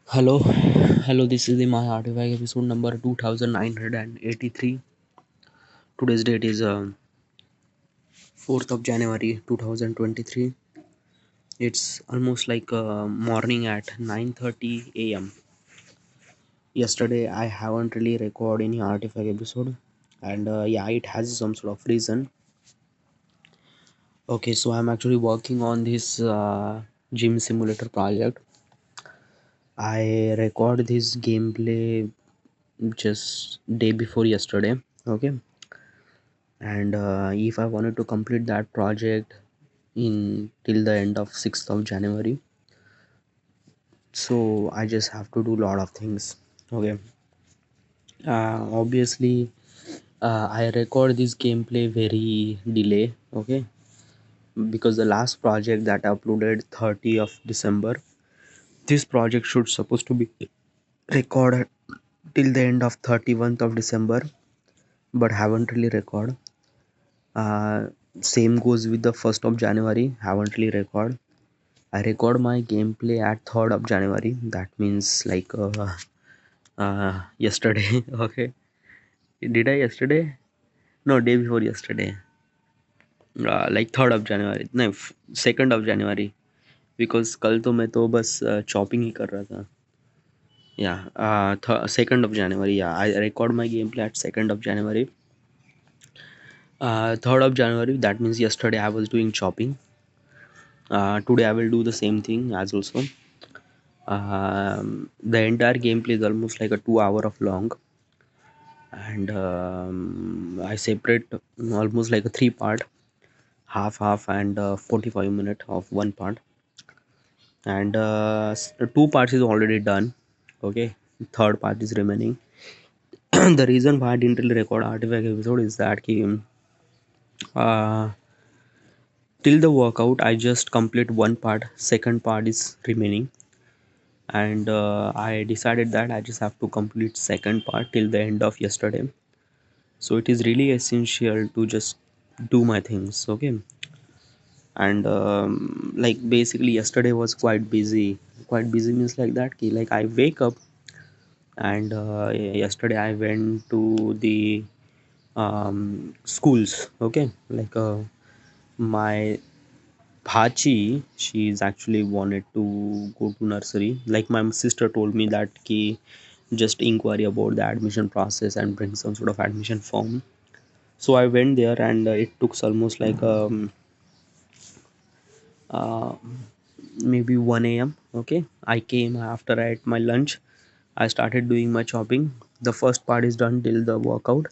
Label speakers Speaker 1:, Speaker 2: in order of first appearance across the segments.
Speaker 1: Hello, this is the My Artifact episode number 2983. Today's date is 4th of January 2023. It's almost like morning at 9:30 a.m. Yesterday, I haven't really recorded any Artifact episode, and yeah, it has some sort of reason. Okay, so I'm actually working on this gym simulator project. I record this gameplay just day before yesterday. Okay, and if I wanted to complete that project in till the end of 6th of January, so I just have to do a lot of things. Okay, obviously, I record this gameplay very delay. Okay, because the last project that I uploaded 30 of December, this project should supposed to be recorded till the end of 31st of December, but haven't really record. uh, Same goes with the 1st of January, haven't really record. I record my gameplay at 3rd of January. That means like yesterday. Okay. Did I yesterday? No, day before yesterday. Like 3rd of January. No, 2nd of January. Because कल तो मैं तो बस chopping ही कर रहा था. Yeah, 2nd of January. Yeah, I record my gameplay at 2nd of January. 3rd of January. That means yesterday I was doing chopping. Today I will do the same thing as also. The entire gameplay is almost like a 2 hour of long, and I separate almost like a three part, half and 45 minute of one part, and two parts is already done. Okay, third part is remaining. The reason why I didn't really record artifact episode is that uh, till the workout I just complete one part, second part is remaining, and I decided that I just have to complete second part till the end of yesterday. So it is really essential to just do my things. Okay, and like basically yesterday was quite busy means like that like I wake up, and yesterday I went to the schools. Okay, like my Bhachi, she's actually wanted to go to nursery. Like my sister told me that ki just inquiry about the admission process and bring some sort of admission form. So I went there, and it took almost like uh, maybe 1 a.m. Okay, I came after I ate my lunch. I started doing my chopping. The first part is done till the workout,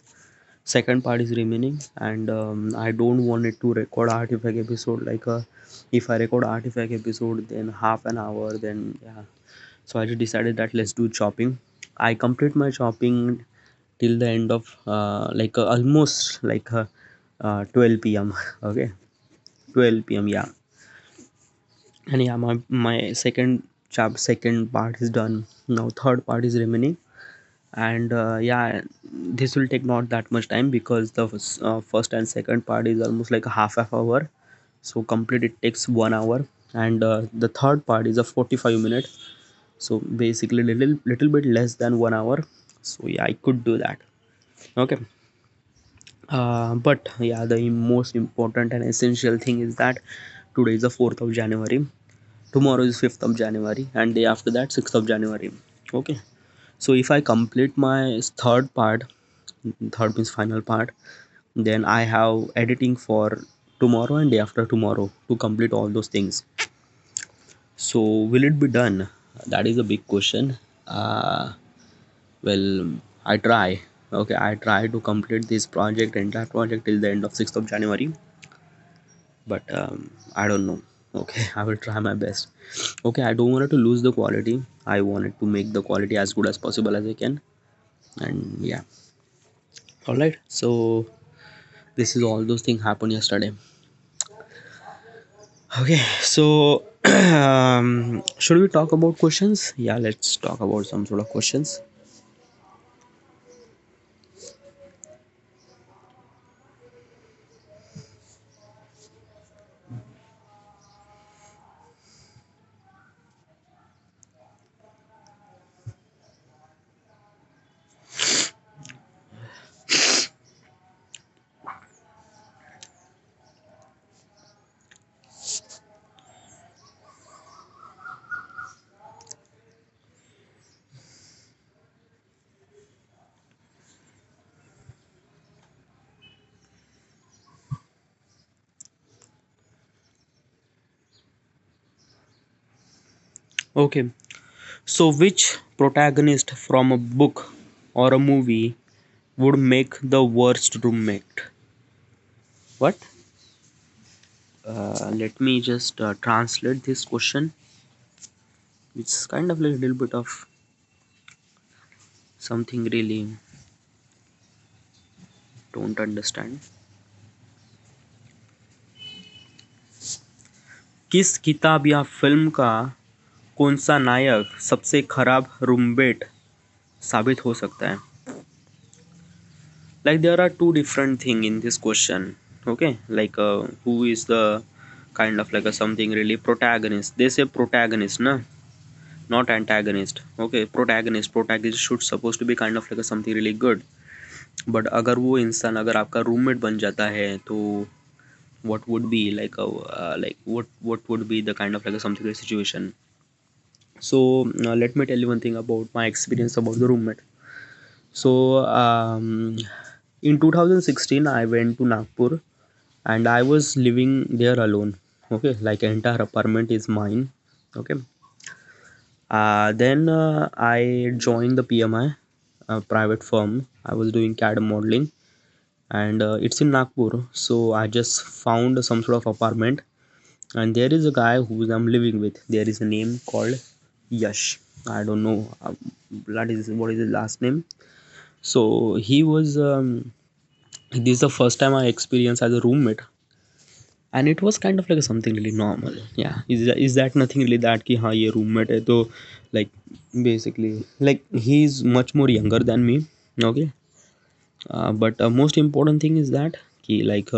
Speaker 1: second part is remaining, and I don't want it to record artifact episode like if I record artifact episode then half an hour, then yeah. So I just decided that let's do chopping. I complete my chopping till the end of almost like 12 p.m. Okay, 12 p.m. Yeah, and yeah, my second part is done. Now third part is remaining, and yeah, this will take not that much time because the first and second part is almost like a half hour. So complete it takes 1 hour, and the third part is a 45 minute. So basically little bit less than 1 hour. So yeah, I could do that. Okay, but yeah, the most important and essential thing is that today is the 4th of January, tomorrow is 5th of January, and day after that 6th of January. Okay, so if I complete my third part, third means final part, then I have editing for tomorrow and day after tomorrow to complete all those things. So will it be done? That is a big question. uh, well, I try. Okay, I try to complete this project, entire project, till the end of 6th of January, but I don't know. Okay, I will try my best. Okay, I don't want it to lose the quality. I wanted to make the quality as good as possible as I can, and yeah. All right, so this is all those things happened yesterday. Okay, so should we talk about questions? Yeah, let's talk about some sort of questions. Okay. So which protagonist from a book or a movie would make the worst roommate? What? Let me just translate this question. It's kind of like a little bit of something really don't understand. किस किताब या film का कौन सा नायक सबसे खराब roommate साबित हो सकता है? Like there are two different thing in this question. Okay, like who is the kind of like a something really protagonist? They say protagonist, na, not antagonist. Okay, protagonist should supposed to be kind of like a something really good. But अगर वो इंसान अगर आपका roommate बन जाता है तो what would be like a like what would be the kind of like a something like situation? So let me tell you one thing about my experience about the roommate. So in 2016 I went to Nagpur and I was living there alone. Okay, like entire apartment is mine. Okay. Then I joined the PMI, private firm. I was doing CAD modeling, and it's in Nagpur. So I just found some sort of apartment, and there is a guy who I'm living with. There is a name called Yash. I don't know that is what is his last name. So he was. This is the first time I experienced as a roommate, and it was kind of like something really normal. Yeah, is that nothing really that ki हाँ ये roommate है तो like basically like he's much more younger than me. Okay. But most important thing is that ki like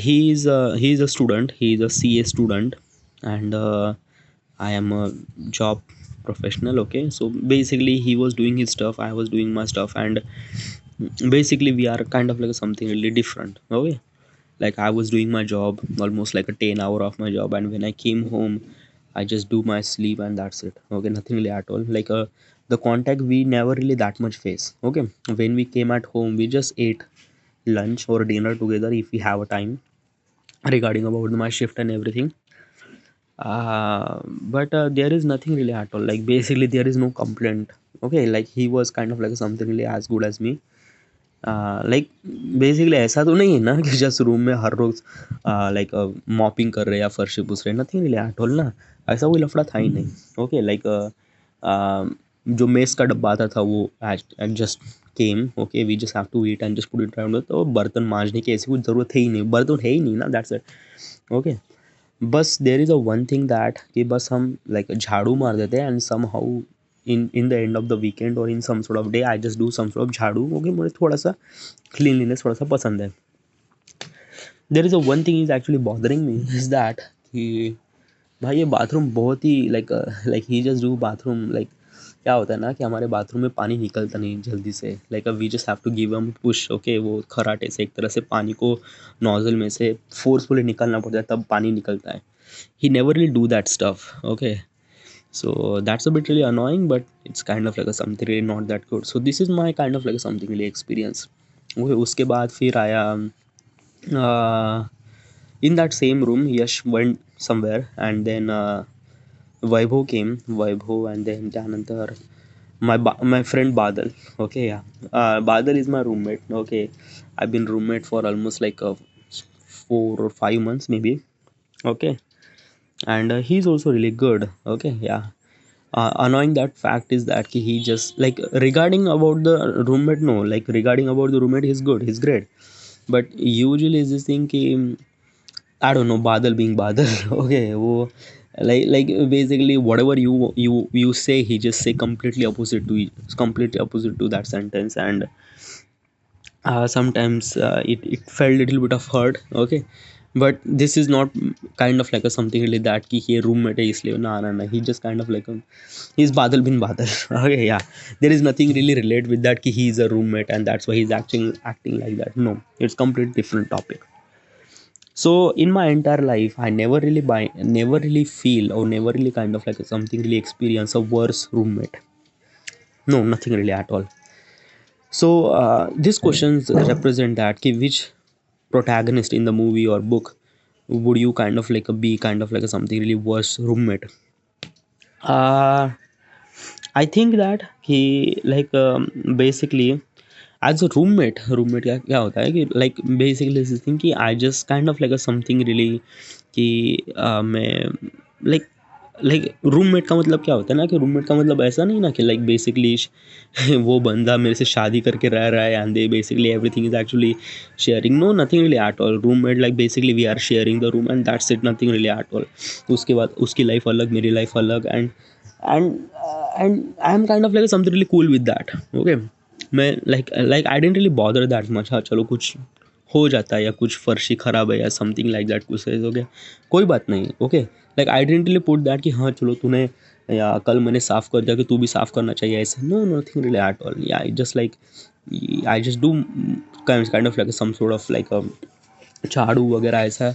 Speaker 1: he is a student, he is a CA student, and I am a job professional. Okay, so basically he was doing his stuff, I was doing my stuff, and basically we are kind of like something really different. Okay, like I was doing my job almost like a 10 hour of my job, and when I came home I just do my sleep and that's it. Okay, nothing really at all. Like the contact we never really that much face. Okay, when we came at home we just ate lunch or dinner together if we have a time, regarding about my shift and everything. But there is nothing really at all, like basically there is no complaint. Okay, like he was kind of like something really as good as me. Like basically ऐसा तो नहीं है ना कि just room में हर रोज like mopping कर रहे या फर्श पुस रहे, नथिंग रियली एट ऑल ना, ऐसा कोई लफड़ा था ही नहीं. ओके, लाइक जो मेस का डब्बा आता था वो just came. Okay, we just have to eat and just put it around. तो बर्तन मांजने की ऐसी कोई ज़रूरत है ही नहीं, बर्तन है ही नहीं ना, दैट्स इट. ओके, बस there is a one thing that कि बस हम लाइक झाड़ू मार देते हैं and somehow in the end of the weekend or in some sort of day I just do some sort of झाड़ू. Okay, मुझे थोड़ा सा क्लीनलीनेस थोड़ा सा पसंद है. There is a one thing is actually bothering me is that कि भाई ये बाथरूम बहुत ही लाइक लाइक ही जस्ट डू बाथरूम लाइक क्या होता है ना कि हमारे बाथरूम में पानी निकलता नहीं जल्दी से. Like we just have to give um push. Okay, वो खराटे से एक तरह से पानी को नोजल में से फोर्सफुली निकालना पड़ता है तब पानी निकलता है. He never will do that stuff. Okay, so that's a bit really annoying, but it's kind of like a something really not that good. So this is my kind of like a something really experience. Okay, उसके बाद फिर आया in that same room Yash went somewhere, and then Vaibhav came. Vaibhav, and then त्यानंतर my friend Badal. Okay, yeah, Badal is my roommate. Okay, I've been roommate for almost like 4 or 5 months maybe. Okay, and he's also really good. Okay, yeah. Annoying that fact is that he just like regarding about the roommate, no, like regarding about the roommate he's good, he's great. But usually is this thing ki, I don't know, Badal being Badal. Okay, wo like basically whatever you say he just say completely opposite to completely opposite to that sentence. And sometimes it felt little bit of hurt. Okay, but this is not kind of like a something really that ki he roommate hai isliye na na na, he just kind of like he's Badal bin Badal. Okay, yeah, there is nothing really relate with that ki he is a roommate and that's why he's acting like that. No, it's completely different topic. So in my entire life I never really feel or never really kind of like something really experience a worse roommate. No, nothing really at all. So these questions represent that ki which protagonist in the movie or book would you kind of like be kind of like a something really worse roommate. uh, I think that he like basically as a roommate क्या क्या होता है कि like basically this thing कि I just kind of like a something really कि मैं like like roommate का मतलब क्या होता है ना कि रूममेट का मतलब ऐसा नहीं ना कि लाइक बेसिकली वो बंदा मेरे से शादी करके रह रहा है and they basically everything is actually sharing, no nothing really at all. Roommate like basically we are sharing the room and that's it, nothing really at all. उसके बाद उसकी लाइफ अलग, मेरी लाइफ अलग, and and I am kind of like something really cool with that. Okay, मैं like I dent really bother that much. हाँ चलो कुछ हो जाता है या कुछ फर्शी ख़राब है या समथिंग लाइक दैट, कुछ हो गया, कोई बात नहीं। Okay, like I dent really put that कि हाँ चलो तूने या कल मैंने साफ़ कर दिया कि तू भी साफ़ करना चाहिए, ऐसे no, nothing really at all. या I just like I just do kind of like some sort of like झाड़ू वगैरह ऐसा।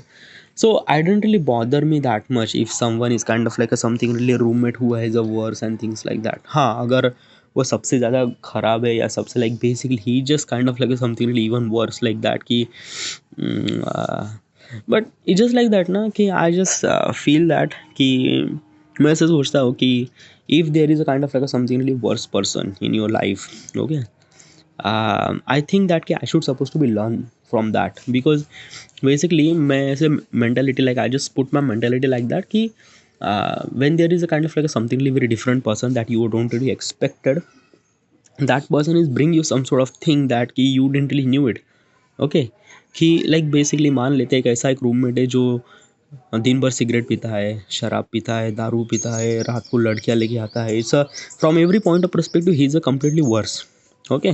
Speaker 1: So I didn't really bother me that much if someone is kind of like a something really roommate who has a worse and things like that. हाँ अगर वो सबसे ज़्यादा ख़राब है या सबसे like basically he just kind of like a something really even worse like that कि but it's just like that ना कि I just feel that कि मैं ऐसे सोचता हूँ कि if there is a kind of like a something really worse person in your life, okay, I think that कि I should supposed to be learn from that because basically मैं ऐसे mentality like I just put my mentality like that कि when there is a kind of like a something really very different person that you don't really expected, that person is bring you some sort of thing that कि you didn't really knew it. Okay, कि like basically मान लेते हैं एक ऐसा एक roommate है जो दिन भर सिगरेट पीता है, शराब पीता है, दारू पीता है, रात को लड़कियां लेके आता है। It's from every point of perspective he is a completely worse. Okay,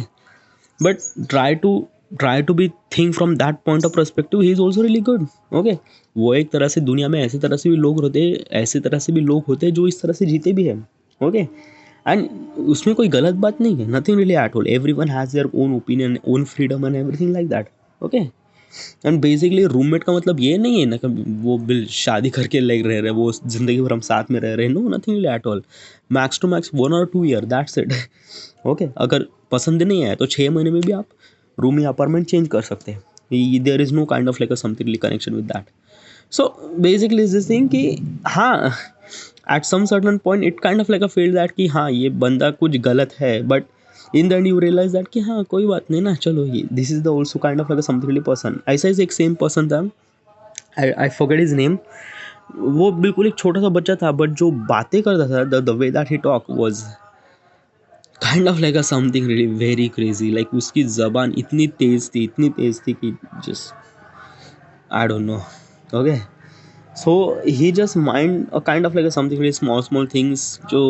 Speaker 1: but try to be think from that point of perspective he is also really good. Okay, वो एक तरह से दुनिया में ऐसे तरह से भी लोग होते, ऐसे तरह से भी लोग होते हैं जो इस तरह से जीते भी हैं। ओके, एंड उसमें कोई गलत बात नहीं है, nothing really at all. Every one has their own opinion, own freedom and everything like that. Okay, and basically roommate का मतलब ये नहीं है ना कि वो बिल शादी करके ले रह रहे, वो ज़िंदगी भर हम साथ में रह रहे हैं, no nothing really at all. Max to max 1 or 2 year, that's it. Okay, अगर पसंद नहीं आया तो 6 महीने में भी आप रूम या अपार्टमेंट चेंज कर सकते हैं। There is no kind of like a something connection with that. So basically is this thing कि हाँ at some certain point it kind of like a feel that कि हाँ ये बंदा कुछ गलत है, but in the end you realize that कि हाँ कोई बात नहीं ना, चलो ये this is the also kind of like a something person. ऐसा ही एक सेम पर्सन था, आई फॉरगेट हिज नेम। वो बिल्कुल एक छोटा सा बच्चा था, बट जो बातें करता था, the way that he talk was kind of like a something really very crazy. Like उसकी ज़बान इतनी तेज़ थी, इतनी तेज़ थी कि just I don't know. Okay, so he just mind a kind of like a something really small things जो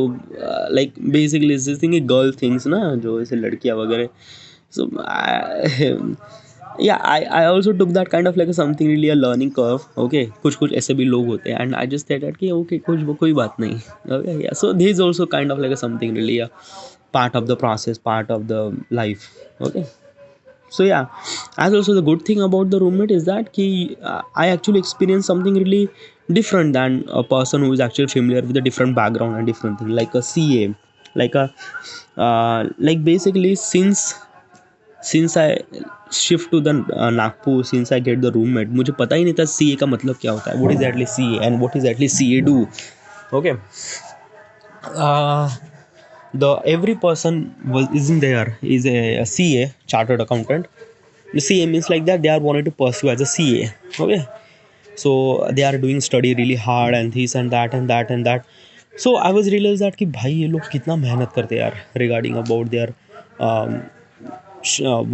Speaker 1: like basically is this thing girl things ना, जो ऐसे लड़कियाँ वगैरह। so yeah, I also took that kind of like a something really a learning curve. Okay, कुछ ऐसे भी लोग होते हैं and I just said that कि okay कुछ वो कोई बात नहीं। okay, yeah, so this is also kind of like a something really a part of the process, part of the life. Okay, so yeah, as also the good thing about the roommate is that I actually experienced something really different than a person who is actually familiar with a different background and different thing like a CA, like a like basically since I shift to the Nagpur, since I get the roommate, मुझे पता ही नहीं था CA का मतलब क्या होता है, what is actually CA and what is actually CA do. Okay, uh, the every person was isn't there is a CA, chartered accountant. The CA means like that they are wanted to pursue as a CA. Okay, so they are doing study really hard and this and that and that and that. So I was realized that कि भाई ये लोग कितना मेहनत करते हैं यार regarding about their um,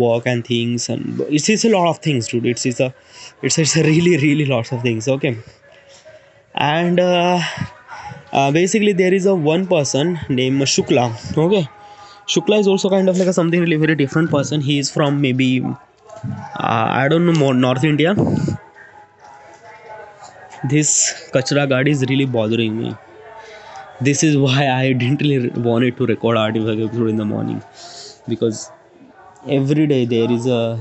Speaker 1: work and things, and it's a lot of things dude. It's a really lots of things. Okay, and basically there is a one person named Shukla. Okay, Shukla is also kind of like a something really very different person. He is from maybe I don't know, more North India. This Kachra Gadi is really bothering me. This is why I didn't really wanted to record artifact episode in the morning, because every day there is a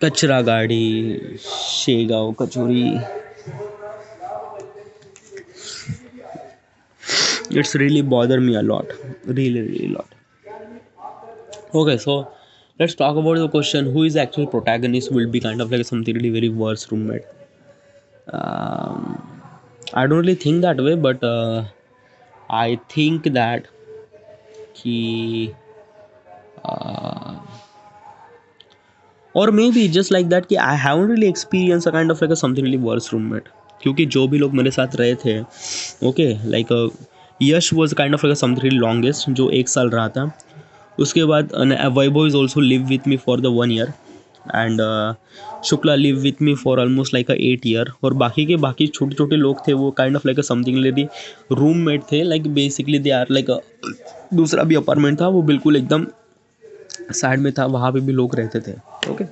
Speaker 1: Kachra Gadi, Shegao, Kachori. It's really bother me a lot, really lot. Okay, so let's talk about the question: who is the actual protagonist? Will be kind of like something really very worse roommate. Um, I don't really think that way, but I think that कि or maybe just like that कि I haven't really experienced a kind of like a something really worse roommate. क्योंकि जो भी लोग मेरे साथ रहे थे, okay, like Yash was kind of like something really longest, जो 1 साल रहा था. उसके बाद Vaibhav is also live with me for the 1 year, and Shukla live with me for almost like 8 year. और बाकी के बाकी छोटे छोटे लोग थे, वो kind of like something lady roommate थे. Like basically they are like दूसरा भी अपार्टमेंट था, वो बिल्कुल एकदम साइड में था, वहाँ पे भी लोग रहते थे. Okay,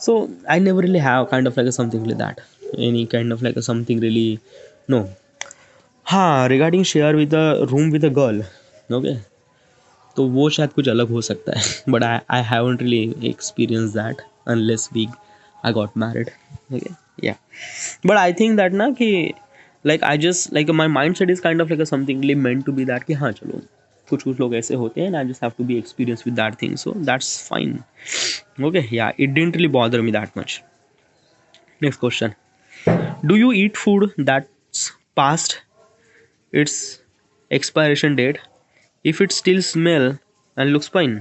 Speaker 1: so I never really have kind of like a something like that, any kind of like a something really, no. हाँ, regarding share with a room with a girl, okay, तो वो शायद कुछ अलग हो सकता है. But I haven't really experience that unless we I got married. Okay, yeah, but I think that ना कि like I just like my mind set is kind of like something really meant to be that कि हाँ चलो, कुछ कुछ लोग ऐसे होते हैं, I just have to be experience with that thing, so that's fine. Okay, yeah, it didn't really bother me that much. Next question. Do you eat food that's past its expiration date if it still smell and looks fine?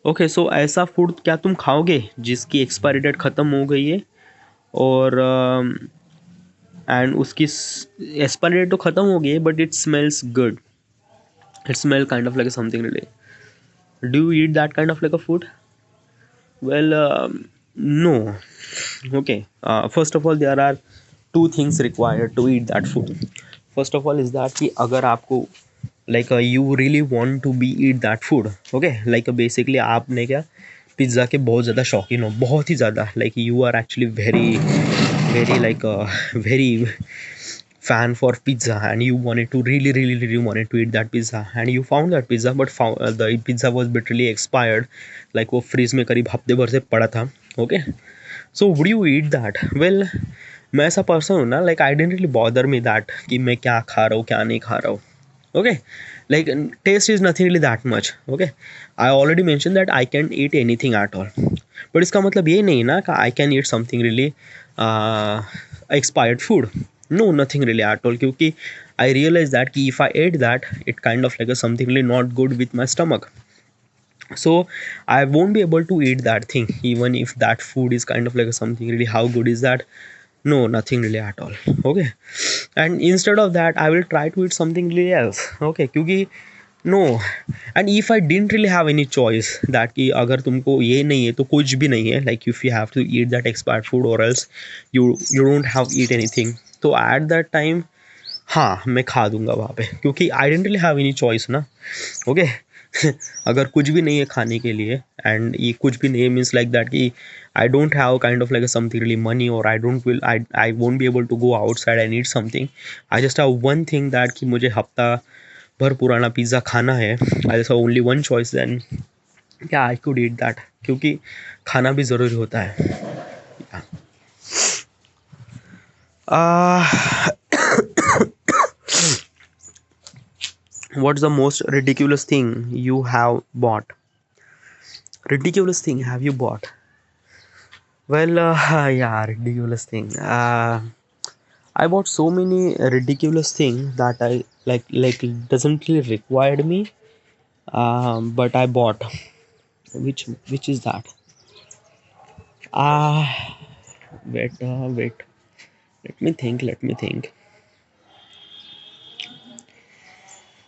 Speaker 1: Okay, so ऐसा food क्या तुम खाओगे जिसकी expiry date ख़त्म हो गई है और एंड उसकी एक्सपायरी डेट तो ख़त्म हो गई है but it smells good, it smell kind of like something relay. Do you eat that kind of like a food? Well, no. Okay. First of all, there are two things required to eat that food. First of all is that कि अगर आपको like you really want to be eat that food, okay, like basically आपने क्या pizza के बहुत ज़्यादा शौकीन हो, बहुत ही ज़्यादा, like you are actually very very like very fan for pizza and you wanted to really wanted to eat that pizza and you found that pizza but found the pizza was literally expired, like वो fridge में करीब हफ्ते भर से पड़ा था. Okay, so would you eat that? Well, मैं ऐसा पर्सन हूँ ना, like I dent really bother me that कि मैं क्या खा रहा हूँ क्या नहीं खा रहा हूँ. Okay, like taste is nothing really that much. Okay, I already mention that I can eat anything at all, but इसका मतलब ये नहीं ना कि I can eat something really expired food. No, nothing really at all, क्योंकि I realized that कि if I ate that, it kind of like a something really not good with my stomach. So I won't be able to eat that thing, even if that food is kind of like a something really, how good is that? No, nothing really at all. Okay, and instead of that, I will try to eat something really else. Okay, क्योंकि no, and if I didn't really have any choice that कि अगर तुमको ये नहीं है तो कुछ भी नहीं है, like if you have to eat that expired food or else you don't have eat anything, तो at that time हाँ मैं खा दूंगा वहाँ पे, क्योंकि I dent really have any choice ना. ओके, अगर कुछ भी नहीं है खाने के लिए एंड ये कुछ भी नहीं है मीन्स लाइक दैट कि I don't have kind of like something really money और I won't be able to go outside and eat something. I just have one thing that कि मुझे हफ्ता भर पुराना पिज़्ज़ा खाना है. I just have only one choice, then क्या I could eat that, क्योंकि खाना भी ज़रूरी होता है. What's the most ridiculous thing you have bought? Ridiculous thing have you bought? Well, yeah, ridiculous thing. I bought so many ridiculous things that I like it doesn't really required me. But I bought. Which is that? Wait. Let me think.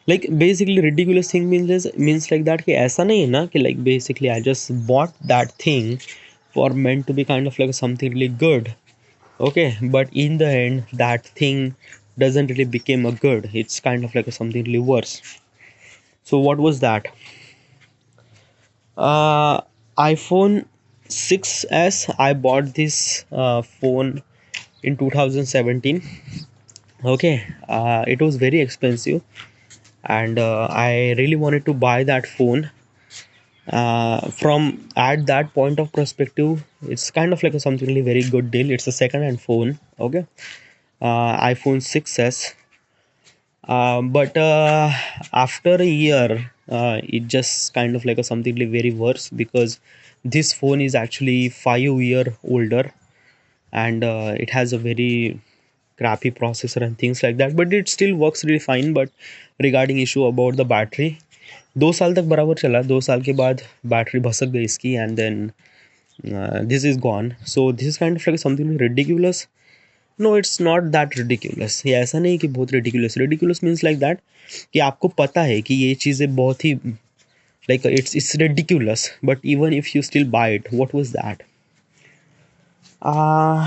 Speaker 1: Like basically ridiculous thing means like that कि ऐसा नहीं है ना कि like basically I just bought that thing for meant to be kind of like something really good. Okay, but in the end that thing doesn't really become a good, it's kind of like something really worse. So what was that? iPhone 6s. I bought this phone in 2017. Okay, it was very expensive and I really wanted to buy that phone. From at that point of perspective, it's kind of like something really very good deal. It's a second hand phone. Okay, iPhone 6s. But after a year, it just kind of like something really very worse, because this phone is actually 5 year older and it has a very crappy processor and things like that, but it still works really fine. But regarding issue about the battery, 2 साल तक बराबर चला, 2 साल के बाद battery भसक गई इसकी, and then this is gone. So this is kind of like something ridiculous. No, it's not that ridiculous. ये ऐसा नहीं कि बहुत ridiculous. Ridiculous means like that कि आपको पता है कि ये चीज़ें बहुत ही like it's ridiculous, but even if you still buy it, what was that? uh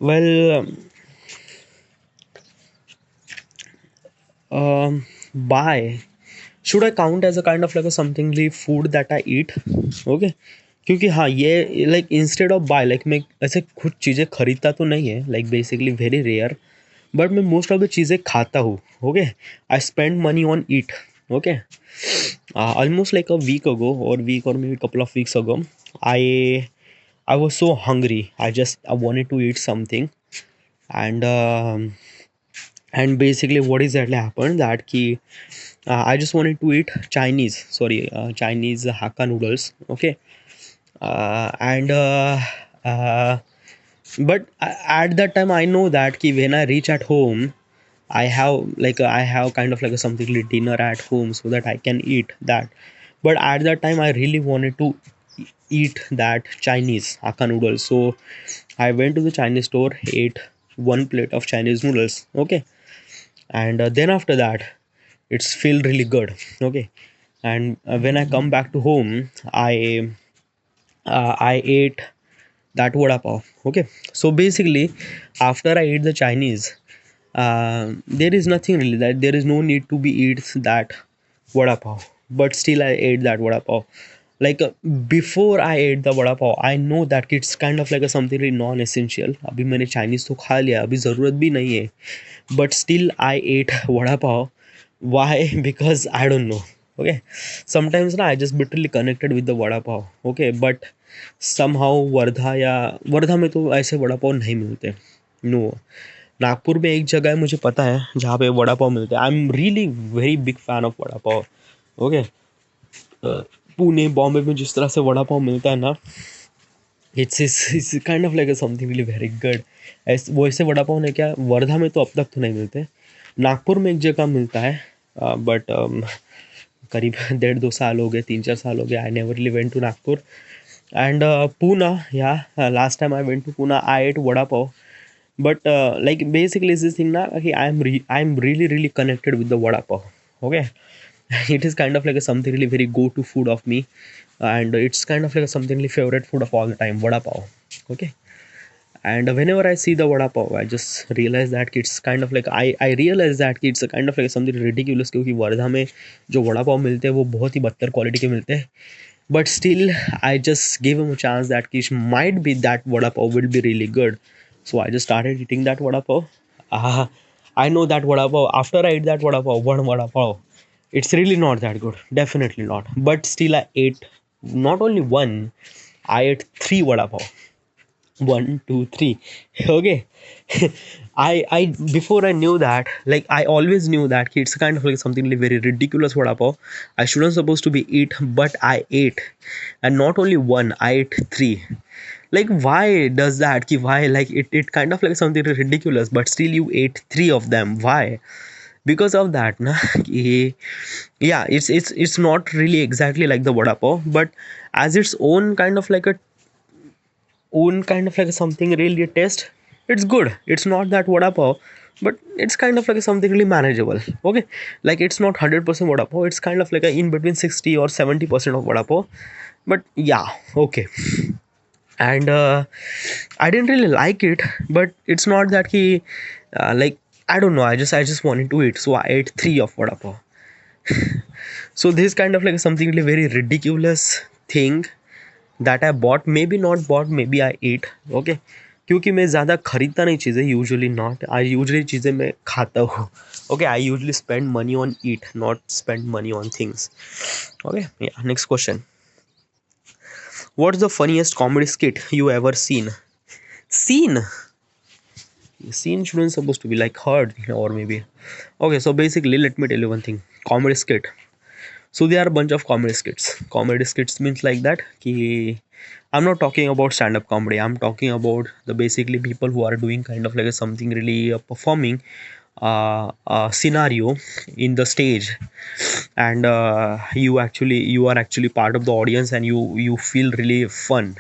Speaker 1: well buy, should I count as a kind of like a something like food that I eat? Okay, क्योंकि हाँ ये like instead of buy, like मैं ऐसे कुछ चीज़ें खरीदता तो नहीं है, like basically very rare, but मैं मोस्ट ऑफ द चीज़ें खाता हूँ. Okay, I spend money on eat. Okay, almost like a week ago or maybe a couple of weeks ago, I was so hungry. I wanted to eat something, and basically what exactly happened that ki I just wanted to eat Chinese Hakka noodles. Okay, and but at that time I know that ki when I reach at home, I have kind of like a something like dinner at home so that I can eat that. But at that time I really wanted to eat that Chinese Hakka noodles, so I went to the Chinese store, ate one plate of Chinese noodles. Okay, and then after that it's feel really good. Okay, and when I come back to home, I ate that vada pav. Okay, so basically after I ate the Chinese, there is nothing really that there is no need to be eat that vada pav, but still I ate that vada pav. Like before I ate the vada pav, I know that it's kind of like a something really non-essential. अभी मैंने Chinese तो खा लिया, अभी ज़रूरत भी नहीं है, but still I ate vada pav. Why? Because I don't know. Okay, sometimes ना I just literally connected with the vada pav. Okay, but somehow Wardha में तो ऐसे वड़ा पाव नहीं मिलते. नो, नागपुर में एक जगह है मुझे पता है जहाँ पे वड़ा पाव मिलते हैं. I am really very big fan of vada pav. Okay, Pune Bombay में जिस तरह से वड़ा पाव मिलता है ना, it's kind of like something really very good. वैसे वड़ा पाव ने क्या वर्धा में तो अब तक तो नहीं मिलते. नागपुर में एक जगह मिलता है, बट करीब 1.5-2 साल हो गए, 3-4 साल हो गए. I never really went to Nagpur. And Pune, yeah, last time I went to Pune, I ate vada pav. But like basically is this thing now, okay, I'm really connected with the vada pav. Okay, it is kind of like a something really very go-to food of me, and it's kind of like a something really favorite food of all the time, vada pav. Okay, and whenever I see the vada pav, I just realize that it's kind of like I realize that it's a kind of like something ridiculous, क्योंकि वर्धा में जो वड़ा पाव मिलते हैं वो बहुत ही बदतर quality के मिलते हैं. But still I just gave him a chance that Kish might be that vada pav will be really good. So I just started eating that vada pav. I know that vada pav, after I ate that one vada pav, it's really not that good, definitely not. But still I ate not only one, I ate 3 vada pav. 1, 2, 3. Okay. I before I knew that, like I always knew that it's kind of like something like very ridiculous vada pav. I shouldn't supposed to be eat, but I ate, and not only one, I ate 3. Like why does that? Why, like it kind of like something ridiculous, but still you ate 3 of them. Why? Because of that, na. Yeah, it's not really exactly like the vada pav, but as its own kind of like a own kind of like something really taste, it's good. It's not that vada pav, but it's kind of like something really manageable. Okay, like it's not 100% vada pav, it's kind of like a in between 60 or 70% of vada pav. But yeah, okay. And I didn't really like it, but it's not that he like I don't know, I just wanted to eat, so I ate 3 of vada pav. So this kind of like something really very ridiculous thing that I bought, maybe not bought, maybe I ate. Okay, क्योंकि मैं ज़्यादा खरीदता नहीं चीज़ें, usually not. I usually चीज़ें मैं खाता हूँ. Okay, I usually spend money on eat, not spend money on things. Okay, या next question. What's the funniest comedy skit you ever seen? Seen shouldn't supposed to be like heard, or maybe. Okay, so basically let me tell you one thing. Comedy skit. So there are a bunch of comedy skits. Comedy skits means like that कि I'm not talking about stand-up comedy. I'm talking about the basically people who are doing kind of like a something really performing scenario in the stage, and you are actually part of the audience, and you feel really fun.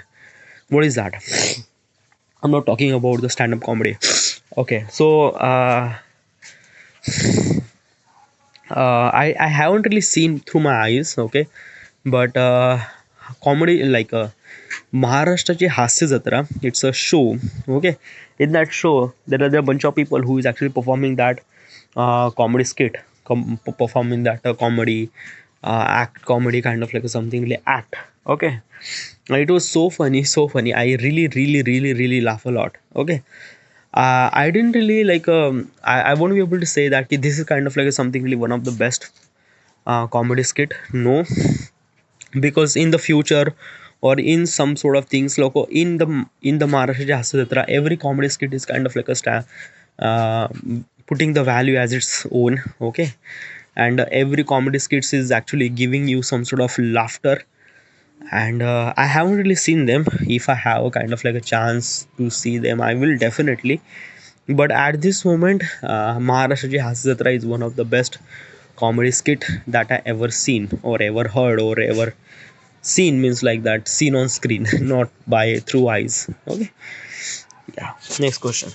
Speaker 1: What is that? I'm not talking about the stand-up comedy. Okay, so I haven't really seen through my eyes. Okay, but comedy like Maharashtraची हास्य Jatra, it's a show. Okay, in that show there are a bunch of people who is actually performing that comedy skit, performing that comedy act, comedy kind of like something really act. Okay, it was so funny, so funny. I really laugh a lot. Okay, I didn't really like I won't be able to say that this is kind of like something really one of the best comedy skit. No, because in the future or in some sort of things loco in the Maharashtra Hasya Jatra, every comedy skit is kind of like a uh, putting the value as its own. Okay, and every comedy skits is actually giving you some sort of laughter, and I haven't really seen them. If I have a kind of like a chance to see them, I will definitely. But at this moment, Maharashtra Hasya Jatra is one of the best comedy skit that I ever seen or ever heard or ever seen. Means like that, seen on screen, not by through eyes. Okay, yeah. Next question.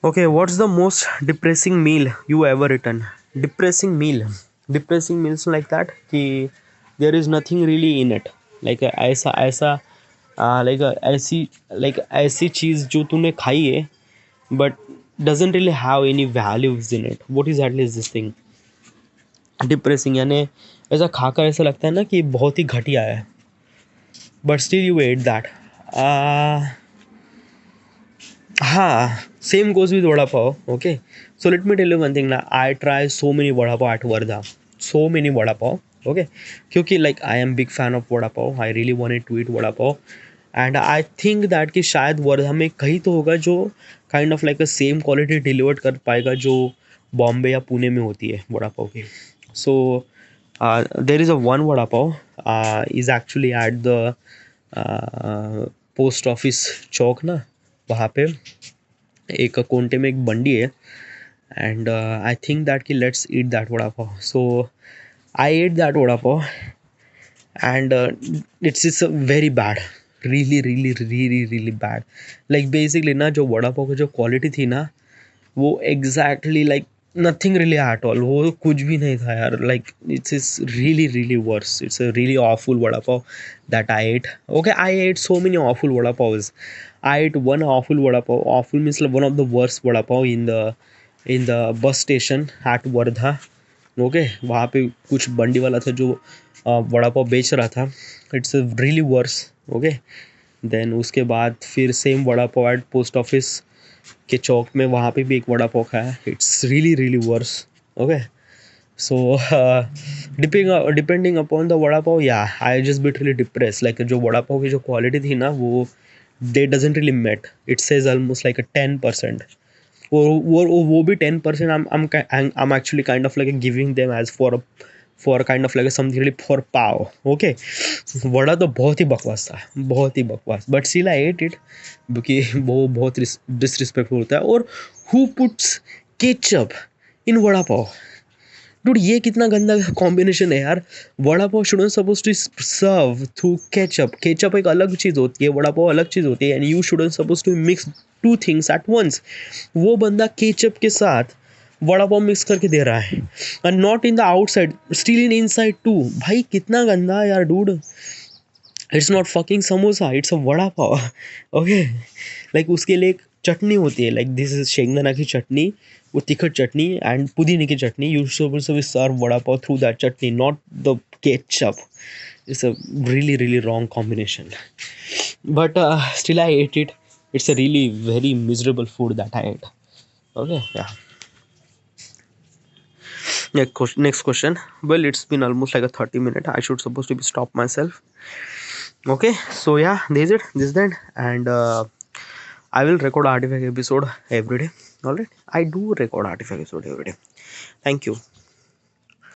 Speaker 1: Okay, what's the most depressing meal you ever eaten? Depressing meal. Depressing meals like that कि there is nothing really in it. Like ऐसा ऐसा like ऐसी like ऐसी चीज जो तूने खाई है but doesn't really have any values in it. What exactly is this thing? Depressing यानी ऐसा खाकर ऐसा लगता है ना कि बहुत ही घटिया है, but still you at that. हाँ, same goes with vada pav. Okay, so let me tell you one thing ना, I try so many vada pav at Wardha, so many vada pav. Okay, क्योंकि like I am big fan of vada pav, I really wanted to eat vada pav, and I think that कि शायद वर्धा में कहीं तो होगा जो kind of like a same quality deliver कर पाएगा जो बॉम्बे या पुणे में होती है वड़ा पाव की. So there is a one vada pav is actually at the post office चौक ना, वहाँ पे एक कोंटे में एक बंडी है, एंड आई थिंक दैट कि let's eat that vada pav. So I ate that vada pav, and it's very bad, really bad. Like basically ना जो वड़ा पाव की जो क्वालिटी थी ना, वो exactly like nothing really at all, वो कुछ भी नहीं था यार. Like it's is really worse. It's a really awful vada pav that I ate. Okay, I ate so many awful vada pavs. I ate one awful vada pav. Awful means one of the worst vada pav in the bus station at Wardha. Okay, वहाँ पे कुछ बंडी वाला था जो वड़ा पाव बेच रहा था. It's really worse. Okay, then उसके बाद फिर same vada pav at post office के चौक में, वहाँ पे भी एक वड़ा पाव खाया. It's really worse. Okay, so depending upon the vada pav, या I just bit really depress. Like जो वड़ा पाव की जो क्वालिटी थी ना, वो they doesn't really met. It says almost like 10%. वो भी 10%. I'm actually kind of like giving them as for kind of like something really for pav. Okay, vada तो बहुत ही बकवास था, बहुत ही बकवास, but still I ate it क्योंकि वो बहुत डिसरिस्पेक्टफुल होता है. और who puts ketchup in vada pav? Dude, ये कितना गंदा कॉम्बिनेशन है यार. Vada pav shouldn't suppose to serve through ketchup. Ketchup एक अलग चीज़ होती है, वड़ा पाव अलग चीज़ होती है, and you shouldn't suppose to mix two things at once. वो बंदा केचप के साथ वड़ा पाव मिक्स करके दे रहा है, and not in the outside, still in inside too. भाई कितना गंदा है यार dude. It's not fucking samosa, it's a vada pav. Okay, like उसके लिए एक चटनी होती है, लाइक दिस इज शेंगदाना की चटनी, वो तिखट चटनी एंड पुदीने की chutney. You should serve vada pav through that chutney, not the ketchup. It's a really wrong combination. But still I ate it. It's a really very miserable food that I ate. Okay, yeah. Next question. Well, it's been almost like a 30 minute. I should supposed to be stop myself. Okay, so yeah, this is it. This is that. And I will record artifact episode every day. All right, I do record artifact episode every day. Thank you.